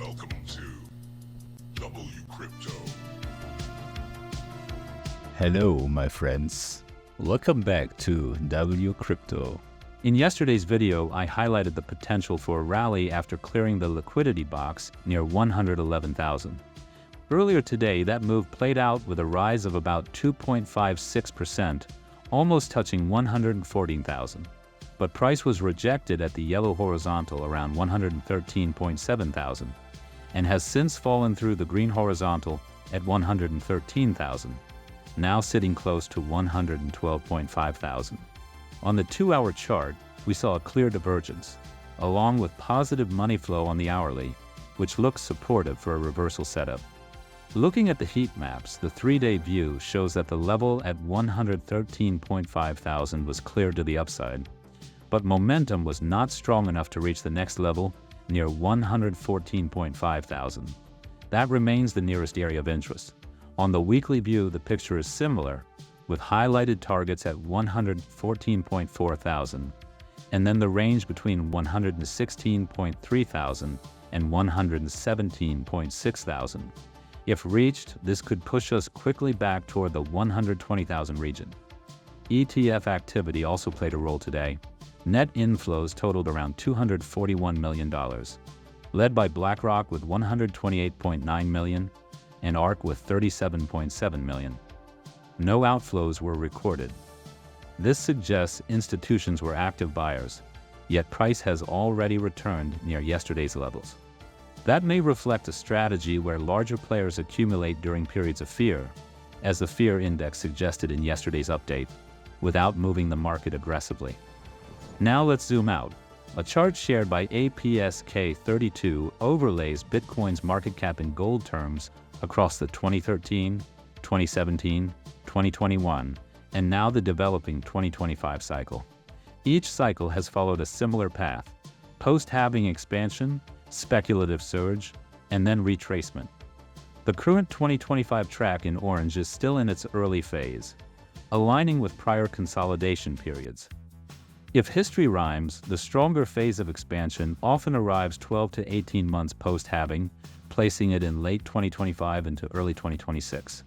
Welcome to WCrypto. Hello, my friends. Welcome back to WCrypto. In yesterday's video, I highlighted the potential for a rally after clearing the liquidity box near 111,000. Earlier today, that move played out with a rise of about 2.56%, almost touching 114,000. But price was rejected at the yellow horizontal around 113.7 thousand and has since fallen through the green horizontal at 113,000, now sitting close to 112.5 thousand. On the 2-hour chart, we saw a clear divergence, along with positive money flow on the hourly, which looks supportive for a reversal setup. Looking at the heat maps, the 3-day view shows that the level at 113.5 thousand was cleared to the upside, but momentum was not strong enough to reach the next level near 114.5 thousand. That remains the nearest area of interest. On the weekly view, the picture is similar, with highlighted targets at 114.4 thousand, and then the range between 116.3 thousand and 117.6 thousand. If reached, this could push us quickly back toward the 120,000 region. ETF activity also played a role today. Net inflows totaled around $241 million, led by BlackRock with $128.9 million and ARK with $37.7 million. No outflows were recorded. This suggests institutions were active buyers, yet price has already returned near yesterday's levels. That may reflect a strategy where larger players accumulate during periods of fear, as the fear index suggested in yesterday's update, without moving the market aggressively. Now let's zoom out. A chart shared by APSK32 overlays Bitcoin's market cap in gold terms across the 2013, 2017, 2021, and now the developing 2025 cycle. Each cycle has followed a similar path: post-halving expansion, speculative surge, and then retracement. The current 2025 track in orange is still in its early phase, aligning with prior consolidation periods. If history rhymes, the stronger phase of expansion often arrives 12 to 18 months post-halving, placing it in late 2025 into early 2026.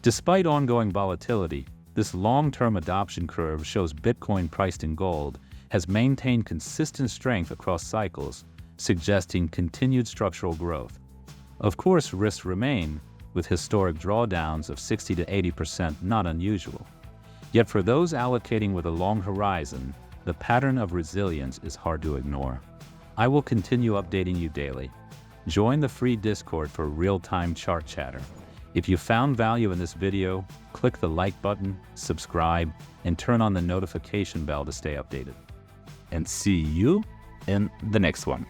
Despite ongoing volatility, this long-term adoption curve shows Bitcoin priced in gold has maintained consistent strength across cycles, suggesting continued structural growth. Of course, risks remain, with historic drawdowns of 60 to 80% not unusual. Yet for those allocating with a long horizon, the pattern of resilience is hard to ignore. I will continue updating you daily. Join the free Discord for real-time chart chatter. If you found value in this video, click the like button, subscribe, and turn on the notification bell to stay updated. And see you in the next one.